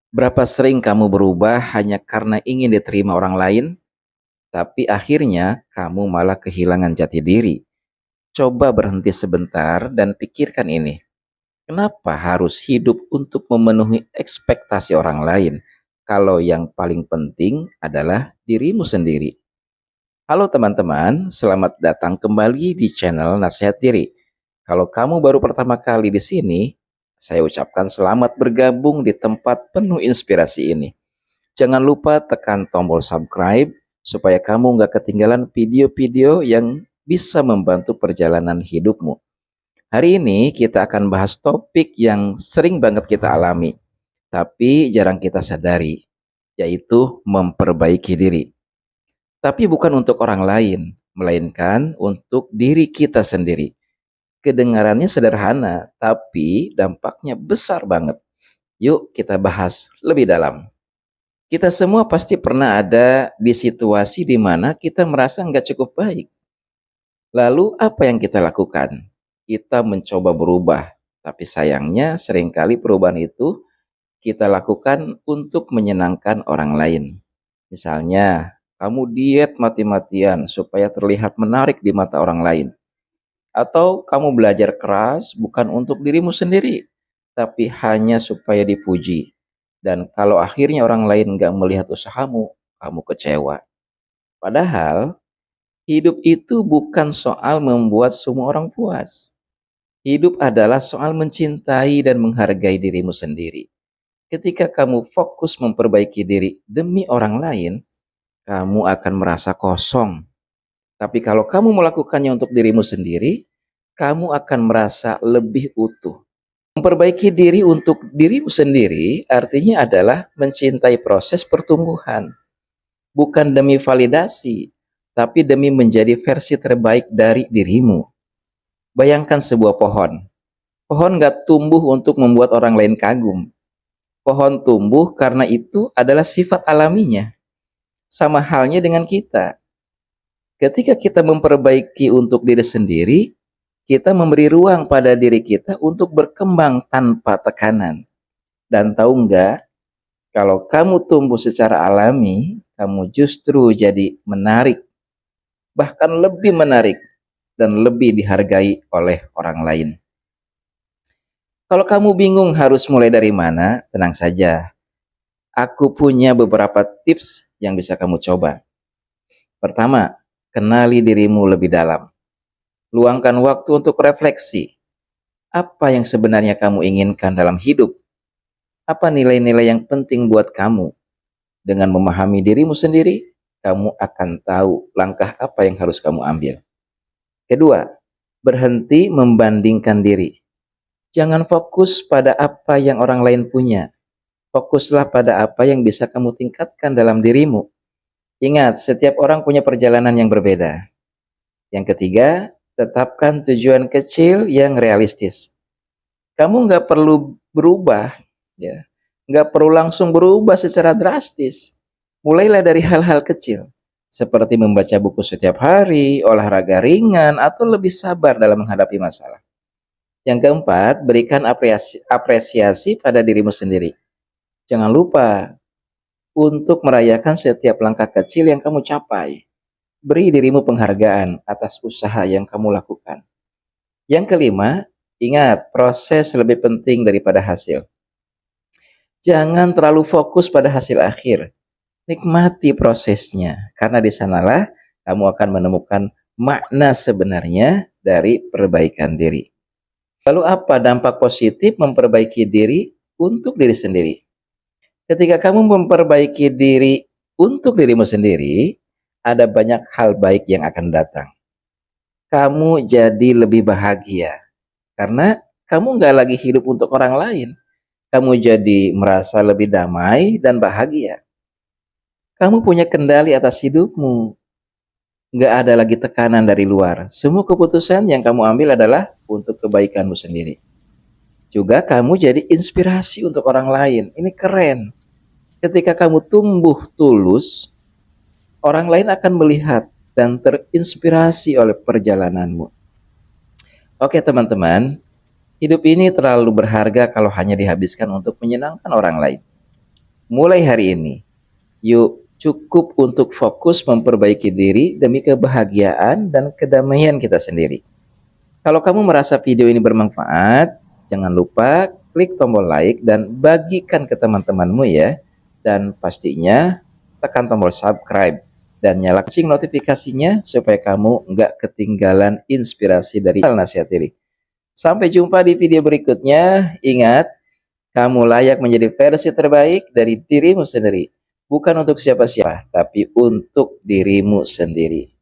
Berapa sering kamu berubah hanya karena ingin diterima orang lain, tapi akhirnya kamu malah kehilangan jati diri? Coba berhenti sebentar dan pikirkan ini. Kenapa harus hidup untuk memenuhi ekspektasi orang lain, kalau yang paling penting adalah dirimu sendiri? Halo teman-teman, selamat datang kembali di channel Nasihat Diri. Kalau kamu baru pertama kali di sini, saya ucapkan selamat bergabung di tempat penuh inspirasi ini. Jangan lupa tekan tombol subscribe supaya kamu nggak ketinggalan video-video yang bisa membantu perjalanan hidupmu. Hari ini kita akan bahas topik yang sering banget kita alami, tapi jarang kita sadari, yaitu memperbaiki diri. Tapi bukan untuk orang lain, melainkan untuk diri kita sendiri. Kedengarannya sederhana, tapi dampaknya besar banget. Yuk kita bahas lebih dalam. Kita semua pasti pernah ada di situasi di mana kita merasa nggak cukup baik. Lalu apa yang kita lakukan? Kita mencoba berubah, tapi sayangnya seringkali perubahan itu kita lakukan untuk menyenangkan orang lain. Misalnya, kamu diet mati-matian supaya terlihat menarik di mata orang lain. Atau kamu belajar keras bukan untuk dirimu sendiri, tapi hanya supaya dipuji. Dan kalau akhirnya orang lain nggak melihat usahamu, kamu kecewa. Padahal, hidup itu bukan soal membuat semua orang puas. Hidup adalah soal mencintai dan menghargai dirimu sendiri. Ketika kamu fokus memperbaiki diri demi orang lain, kamu akan merasa kosong. Tapi kalau kamu melakukannya untuk dirimu sendiri, kamu akan merasa lebih utuh. Memperbaiki diri untuk dirimu sendiri artinya adalah mencintai proses pertumbuhan, bukan demi validasi, tapi demi menjadi versi terbaik dari dirimu. Bayangkan sebuah pohon. Pohon gak tumbuh untuk membuat orang lain kagum. Pohon tumbuh karena itu adalah sifat alaminya. Sama halnya dengan kita. Ketika kita memperbaiki untuk diri sendiri, kita memberi ruang pada diri kita untuk berkembang tanpa tekanan. Dan tahu nggak, kalau kamu tumbuh secara alami, kamu justru jadi menarik, bahkan lebih menarik dan lebih dihargai oleh orang lain. Kalau kamu bingung harus mulai dari mana, tenang saja. Aku punya beberapa tips yang bisa kamu coba. Pertama, kenali dirimu lebih dalam. Luangkan waktu untuk refleksi. Apa yang sebenarnya kamu inginkan dalam hidup? Apa nilai-nilai yang penting buat kamu? Dengan memahami dirimu sendiri, kamu akan tahu langkah apa yang harus kamu ambil. Kedua, berhenti membandingkan diri. Jangan fokus pada apa yang orang lain punya. Fokuslah pada apa yang bisa kamu tingkatkan dalam dirimu. Ingat, setiap orang punya perjalanan yang berbeda. Yang ketiga, tetapkan tujuan kecil yang realistis. Kamu nggak perlu berubah, ya. Nggak perlu langsung berubah secara drastis. Mulailah dari hal-hal kecil, seperti membaca buku setiap hari, olahraga ringan, atau lebih sabar dalam menghadapi masalah. Yang keempat, berikan apresiasi pada dirimu sendiri. Jangan lupa untuk merayakan setiap langkah kecil yang kamu capai. Beri dirimu penghargaan atas usaha yang kamu lakukan. Yang kelima, ingat, proses lebih penting daripada hasil. Jangan terlalu fokus pada hasil akhir. Nikmati prosesnya, karena di sanalah kamu akan menemukan makna sebenarnya dari perbaikan diri. Lalu apa dampak positif memperbaiki diri untuk diri sendiri? Ketika kamu memperbaiki diri untuk dirimu sendiri, ada banyak hal baik yang akan datang. Kamu jadi lebih bahagia, karena kamu nggak lagi hidup untuk orang lain. Kamu jadi merasa lebih damai dan bahagia. Kamu punya kendali atas hidupmu. Nggak ada lagi tekanan dari luar. Semua keputusan yang kamu ambil adalah untuk kebaikanmu sendiri. Juga kamu jadi inspirasi untuk orang lain. Ini keren. Ketika kamu tumbuh tulus, orang lain akan melihat dan terinspirasi oleh perjalananmu. Oke teman-teman, hidup ini terlalu berharga kalau hanya dihabiskan untuk menyenangkan orang lain. Mulai hari ini, yuk cukup untuk fokus memperbaiki diri demi kebahagiaan dan kedamaian kita sendiri. Kalau kamu merasa video ini bermanfaat, jangan lupa klik tombol like dan bagikan ke teman-temanmu ya. Dan pastinya tekan tombol subscribe dan nyalakan lonceng notifikasinya supaya kamu nggak ketinggalan inspirasi dari channel Nasihat Diri. Sampai jumpa di video berikutnya. Ingat, kamu layak menjadi versi terbaik dari dirimu sendiri. Bukan untuk siapa-siapa, tapi untuk dirimu sendiri.